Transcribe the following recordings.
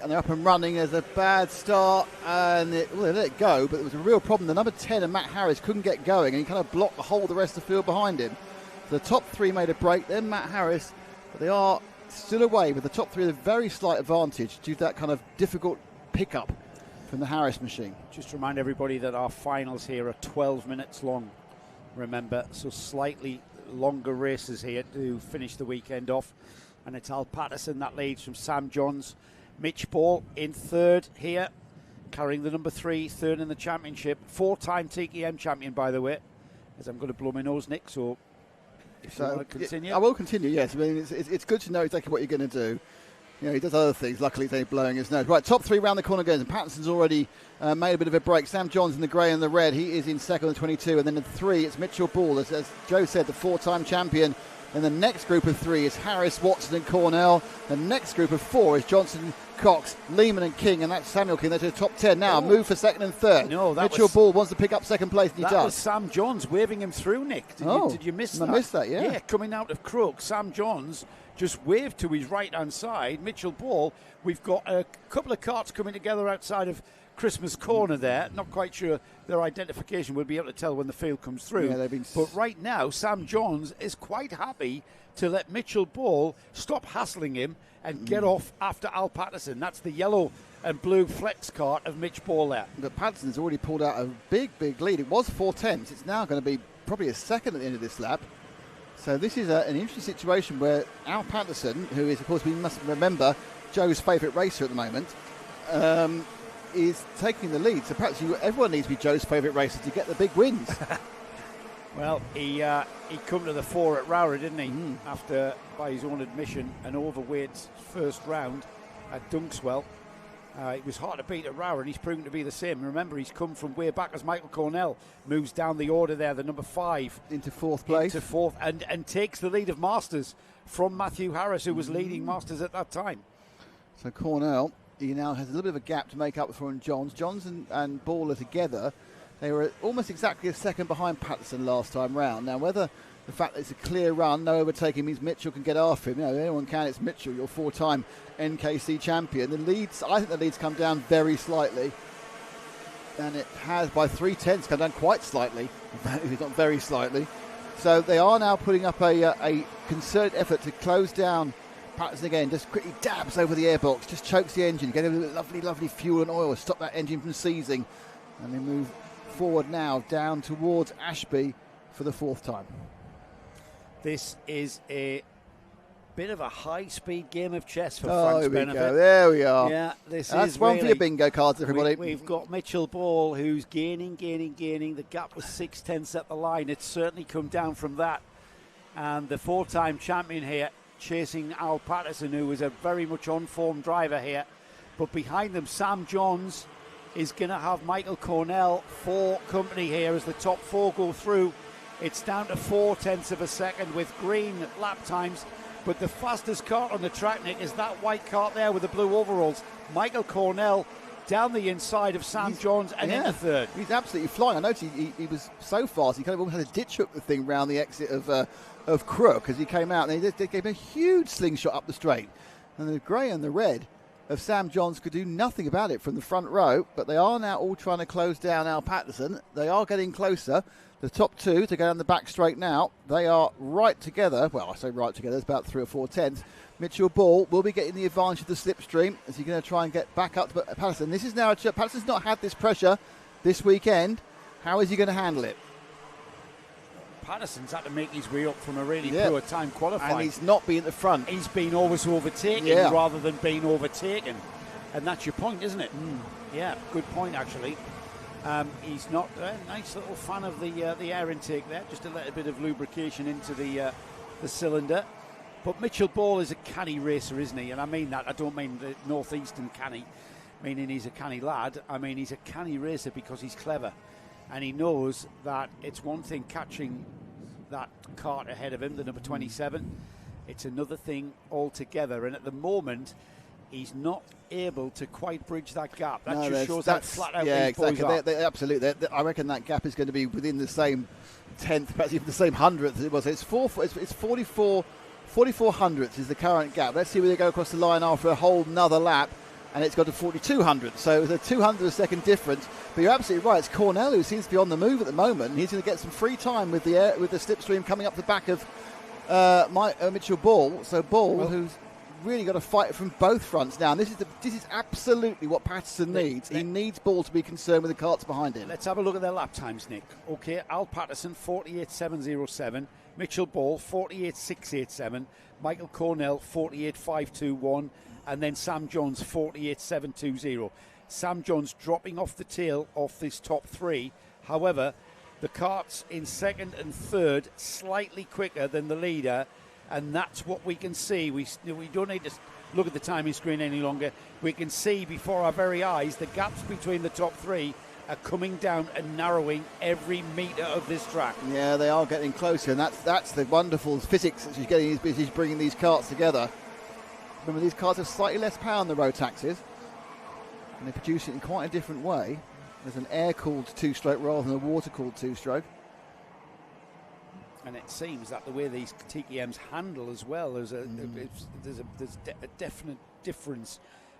And they're up and running. There's a bad start, and they let it go, but there was a real problem. The number 10 and Matt Harris couldn't get going, and he kind of blocked the whole of the rest of the field behind him. So the top three made a break, then Matt Harris, but they are still away with the top three with a very slight advantage due to that kind of difficult pickup from the Harris machine. Just to remind everybody that our finals here are 12 minutes long, remember, so slightly longer races here to finish the weekend off. And it's Al Patterson that leads from Sam Johns. Mitch Ball in third here, carrying the number 3, third in the championship. 4-time TKM champion, by the way, as I'm going to blow my nose, Nick, so if you want to continue. I will continue, yes. I mean, it's good to know exactly what you're going to do. You know, he does other things. Luckily, he's only blowing his nose. Right, top three round the corner goes, and Patterson's already made a bit of a break. Sam Johns in the grey and the red. He is in second with 22. And then in 3, it's Mitchell Ball, as Joe said, the 4-time champion. And the next group of 3 is Harris, Watson and Cornell. The next group of 4 is Johnson, Cox, Lehman and King, and that's Samuel King. They're to the top 10 now. Move for second and third. No, Mitchell Ball wants to pick up second place, and he does. That was Sam Johns waving him through, Nick. Did you miss that? I missed that, yeah. Yeah, coming out of Crook, Sam Johns just waved to his right-hand side. Mitchell Ball, we've got a couple of carts coming together outside of Christmas Corner there. Not quite sure their identification. We'll be able to tell when the field comes through. Yeah, but right now, Sam Johns is quite happy to let Mitchell Ball stop hassling him and get off after Al Patterson. That's the yellow and blue flex cart of Mitch Ball there. But Patterson's already pulled out a big lead. It was 4/10. It's now going to be probably a second at the end of this lap. So this is an interesting situation where Al Patterson, who is, of course, we must remember, Joe's favourite racer at the moment, is taking the lead. So perhaps everyone needs to be Joe's favourite racer to get the big wins. Well, he come to the 4 at Rowra, didn't he? After, by his own admission, an overweight first round at Dunkswell. It was hard to beat at Rowra, and he's proven to be the same. Remember, he's come from way back as Michael Cornell moves down the order there, the number 5 into 4th place, and takes the lead of Masters from Matthew Harris, who was leading Masters at that time. So Cornell, he now has a little bit of a gap to make up for him. Johns and Ball are together. They were almost exactly a second behind Patterson last time round. Now, whether the fact that it's a clear run, no overtaking, means Mitchell can get after him. You know, anyone can. It's Mitchell, your 4-time NKC champion. I think the leads come down very slightly. And it has, by 3/10, come down quite slightly. If not very slightly. So they are now putting up a concerted effort to close down Patterson again. Just quickly dabs over the airbox, just chokes the engine, get a lovely fuel and oil, stop that engine from seizing. And they move forward now down towards Ashby for the 4th time. This is a bit of a high-speed game of chess for Here Frank's we benefit. Go. There we are. Yeah, That's one for your bingo cards, everybody. We've got Mitchell Ball, who's gaining. The gap was 6/10 at the line. It's certainly come down from that. And the 4-time champion here, chasing Al Patterson, who is a very much on-form driver here. But behind them, Sam Johns is going to have Michael Cornell for company here as the top 4 go through. It's down to 0.4 of a second with green lap times, but the fastest cart on the track, Nick, is that white cart there with the blue overalls. Michael Cornell down the inside of Sam Johns and into third. He's absolutely flying. I noticed he was so fast, he kind of almost had to ditch hook the thing round the exit of Crook as he came out, and they gave him a huge slingshot up the straight. And the grey and the red of Sam Johns could do nothing about it from the front row, but they are now all trying to close down Al Patterson. They are getting closer. The top 2 to go down the back straight now. They are right together. Well, I say right together. It's about 3 or 4/10. Mitchell Ball will be getting the advantage of the slipstream as he's going to try and get back up to Patterson. This is now Patterson's not had this pressure this weekend. How is he going to handle it? Patterson's had to make his way up from a really poor time qualifying. And he's not been at the front. He's been always overtaken rather than being overtaken. And that's your point, isn't it? Yeah, good point, actually. He's not a nice little fan of the air intake there, just a little bit of lubrication into the cylinder. But Mitchell Ball is a canny racer, isn't he? And I mean that. I don't mean the northeastern canny, meaning he's a canny lad. I mean he's a canny racer because he's clever. And he knows that it's one thing catching that cart ahead of him, the number 27. It's another thing altogether. And at the moment, he's not able to quite bridge that gap. That just shows that flat out. Yeah, exactly. Absolutely. I reckon that gap is going to be within the same 10th, perhaps even the same 100th as it was. It's 44 hundredths is the current gap. Let's see where they go across the line after a whole another lap. and it's got to 4,200. So it's a 200 a second difference. But you're absolutely right. It's Cornell who seems to be on the move at the moment. He's going to get some free time with the slipstream coming up the back of Mitchell Ball. So Ball, who's really got to fight from both fronts now. And this is absolutely what Patterson needs. He needs Ball to be concerned with the carts behind him. Let's have a look at their lap times, Nick. Okay, Al Patterson 48.707, Mitchell Ball 48.687, Michael Cornell 48.521, and then Sam Jones 48.720. Sam Jones dropping off the tail off this top three. However, the carts in second and third slightly quicker than the leader. And that's what we can see. We don't need to look at the timing screen any longer. We can see before our very eyes the gaps between the top three are coming down and narrowing every metre of this track. Yeah, they are getting closer, and that's the wonderful physics that she's getting. She's bringing these carts together. Remember, these cars have slightly less power than the road taxis, and they produce it in quite a different way. There's an air-cooled two-stroke rather than a water-cooled two-stroke. And it seems that the way these TKMs handle as well, there's a definite difference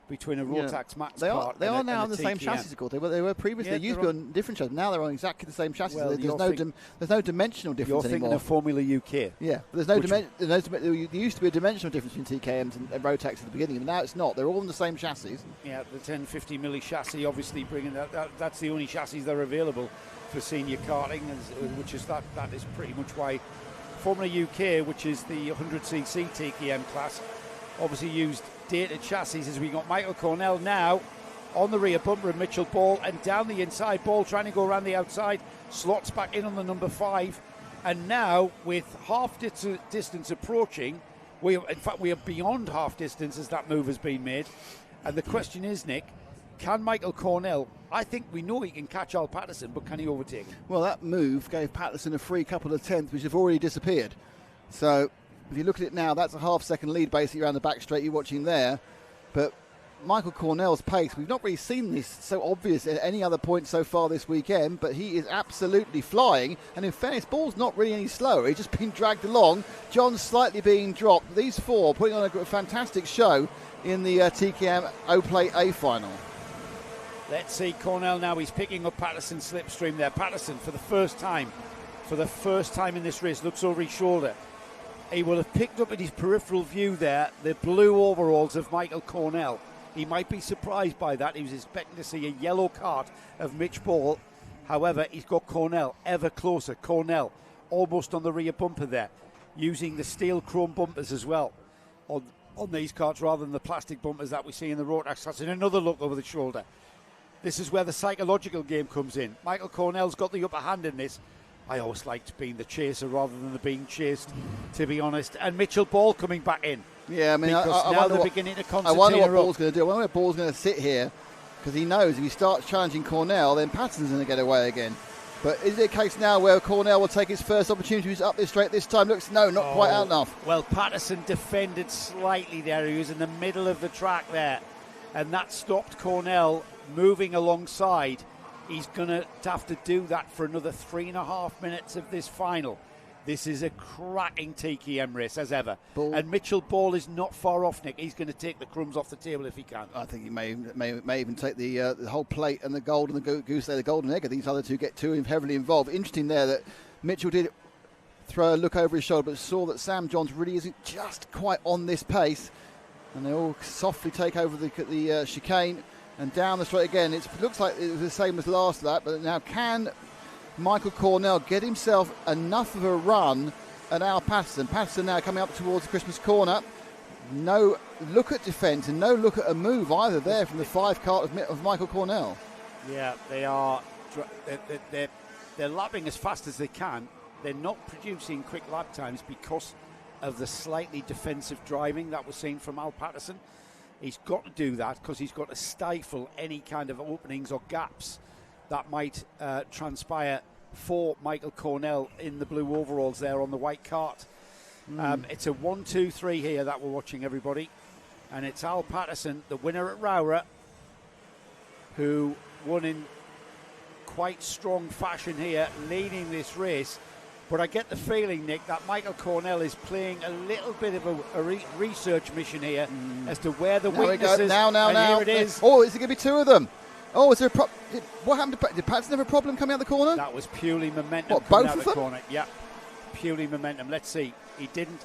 between a Rotax Max cart. They are now on the same chassis, of course. They were previously. They used to be on different chassis. Now they're on exactly the same chassis. Well, there's no dimensional difference anymore. You're thinking of Formula UK. Yeah, but there used to be a dimensional difference between TKMs and Rotax at the beginning, but now it's not. They're all on the same chassis. Yeah, the 1050 milli chassis, obviously bringing that's the only chassis that are available for senior karting, which is that is pretty much why Formula UK, which is the 100cc TKM class, obviously used dated chassis, as we got Michael Cornell now on the rear bumper and Mitchell Ball, and down the inside, Ball trying to go around the outside, slots back in on the number 5, and now with half distance approaching, we are beyond half distance as that move has been made, and the question is, Nick, can Michael Cornell, I think we know he can catch Al Patterson, but can he overtake him? Well, that move gave Patterson a free couple of tenths, which have already disappeared. So if you look at it now, that's a half-second lead basically around the back straight you're watching there. But Michael Cornell's pace, we've not really seen this so obvious at any other point so far this weekend, but he is absolutely flying. And in fairness, Ball's not really any slower. He's just been dragged along. John's slightly being dropped. These four putting on a fantastic show in the TKM O-Plate A final. Let's see Cornell now. He's picking up Patterson's slipstream there. Patterson, for the first time in this race, looks over his shoulder. He will have picked up in his peripheral view there the blue overalls of Michael Cornell. He might be surprised by that. He was expecting to see a yellow cart of Mitch Ball. However, he's got Cornell ever closer. Cornell almost on the rear bumper there, using the steel chrome bumpers as well on these carts rather than the plastic bumpers that we see in the Rotax. That's another look over the shoulder. This is where the psychological game comes in. Michael Cornell's got the upper hand in this. I always liked being the chaser rather than the being chased, to be honest. And Mitchell Ball coming back in. Yeah, I mean, now they're beginning to concentrate. I wonder what Ball's going to do. I wonder if Ball's going to sit here, because he knows if he starts challenging Cornell, then Patterson's going to get away again. But is it a case now where Cornell will take his first opportunity? He's up this straight this time. Looks, no, not quite out enough. Well, Patterson defended slightly there. He was in the middle of the track there. And that stopped Cornell moving alongside. He's going to have to do that for another 3.5 minutes of this final. This is a cracking TKM race as ever. And Mitchell Ball is not far off, Nick. He's going to take the crumbs off the table if he can. I think he may even take the whole plate and the gold and the goose there, the golden egg. I think these other two get too heavily involved. Interesting there that Mitchell did throw a look over his shoulder, but saw that Sam Johns really isn't just quite on this pace. And they all softly take over the chicane and down the straight again. It looks like it was the same as last lap, but now can Michael Cornell get himself enough of a run at Al Patterson? Patterson now coming up towards the Christmas corner. No look at defence and no look at a move either there from the 5 cart of Michael Cornell. Yeah, they are. They're lapping as fast as they can. They're not producing quick lap times because of the slightly defensive driving that we're seeing from Al Patterson. He's got to do that because he's got to stifle any kind of openings or gaps that might transpire for Michael Cornell in the blue overalls there on the white cart. It's a 1-2-3 here that we're watching, everybody. And it's Al Patterson, the winner at Rowra, who won in quite strong fashion here, leading this race. But I get the feeling, Nick, that Michael Cornell is playing a little bit of a research mission here as to where the weakness is. Now. Here it is. Oh, is it going to be two of them? Oh, is there what happened to did Patterson have a problem coming out the corner? That was purely momentum. What, coming both out of the them? corner. Yeah, purely momentum. Let's see. He didn't.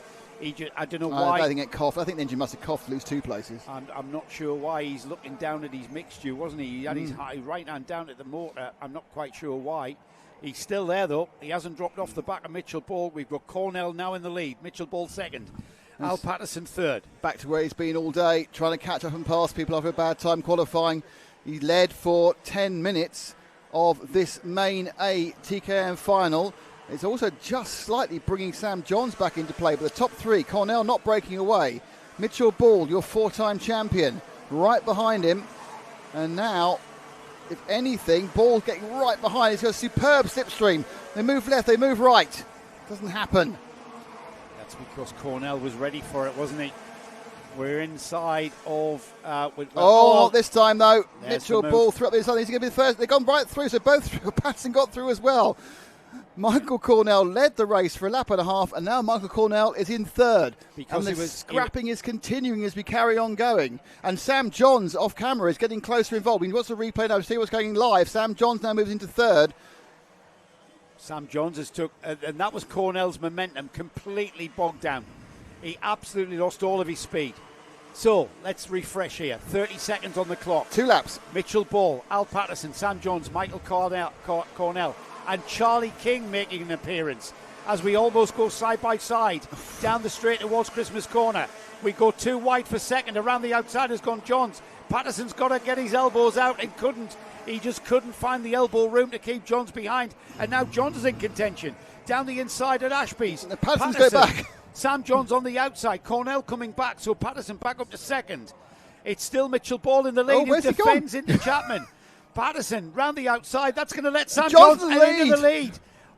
I don't know I why. don't think it coughed. I think the engine must have coughed to lose 2 places. I'm not sure why. He's looking down at his mixture, wasn't he? He had his right hand down at the motor. I'm not quite sure why. He's still there, though. He hasn't dropped off the back of Mitchell Ball. We've got Cornell now in the lead. Mitchell Ball second. Al Patterson third. Back to where he's been all day, trying to catch up and pass people after a bad time qualifying. He led for 10 minutes of this main A TKM final. It's also just slightly bringing Sam Johns back into play. But the top 3, Cornell not breaking away. Mitchell Ball, your 4-time champion, right behind him. And now, if anything, Ball getting right behind. He's got a superb slipstream. They move left, they move right. Doesn't happen. That's because Cornell was ready for it, wasn't he? We're inside of... not this time, though. Mitchell Ball through up the inside. He's going to be the first. They've gone right through, so both through. Patterson got through as well. Michael Cornell led the race for a lap and a half, and now Michael Cornell is in third. Because and the scrapping is continuing as we carry on going. And Sam Johns off camera is getting closer involved. We watch the replay now to see what's going live. Sam Johns now moves into third. Sam Johns has took, and that was Cornell's momentum completely bogged down. He absolutely lost all of his speed. So let's refresh here. 30 seconds on the clock. 2 laps. Mitchell Ball, Al Patterson, Sam Johns, Michael Cornell, and Charlie King making an appearance as we almost go side by side down the straight towards Christmas Corner. We go 2 wide for second. Around the outside has gone Johns. Patterson's got to get his elbows out and couldn't. He just couldn't find the elbow room to keep Johns behind. And now Johns is in contention. Down the inside at Ashby's. Patterson's go back. Sam Johns on the outside. Cornell coming back. So Patterson back up to second. It's still Mitchell Ball in the lead. Where's He he defends gone? into Chapman. Patterson round the outside. That's going to let Sam Johns Johns into the lead.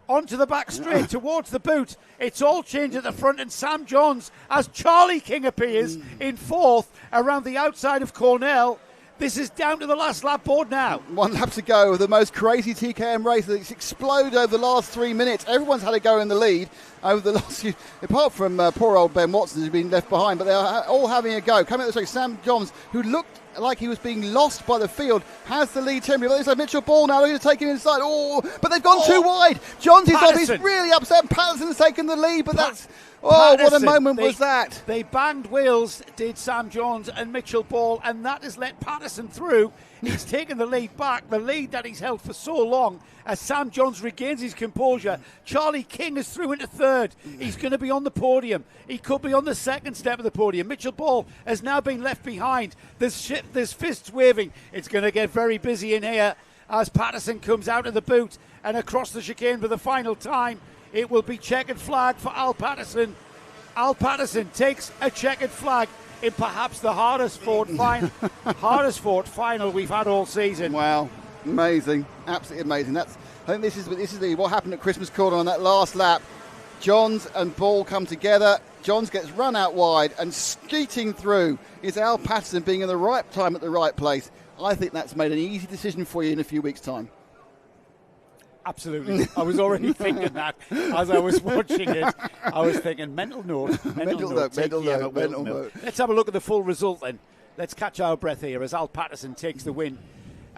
Onto the back straight towards the boot. It's all changed at the front, and Sam Johns, as Charlie King appears in fourth around the outside of Cornell. This is down to the last lap board now. 1 lap to go. The most crazy TKM race that's exploded over the last 3 minutes. Everyone's had a go in the lead over the last few, apart from poor old Ben Watson who's been left behind, but they're all having a go. Coming up this way, Sam Johns, who looked like he was being lost by the field, has the lead temporarily. But there's Mitchell Ball now, going to take him inside. But they've gone too wide. Johns is off. He's really upset. Patterson's taken the lead, but that's... Patterson, what a moment was that. They banged wheels, did Sam Johns and Mitchell Ball, and that has let Patterson through. He's taken the lead back, the lead that he's held for so long, as Sam Johns regains his composure. Charlie King is through into third. He's going to be on the podium. He could be on the second step of the podium. Mitchell Ball has now been left behind. There's fists waving. It's going to get very busy in here as Patterson comes out of the boot and across the chicane for the final time. It will be checkered flag for Al Patterson. Al Patterson takes a checkered flag in perhaps the hardest fought final we've had all season. Wow, amazing, absolutely amazing. I think this is what happened at Christmas Corner on that last lap. Johns and Ball come together. Johns gets run out wide, and skeeting through is Al Patterson being in the right time at the right place. I think that's made an easy decision for you in a few weeks' time. Absolutely. I was already thinking that as I was watching it. I was thinking mental note. Mental note. Let's have a look at the full result then. Let's catch our breath here as Al Patterson takes the win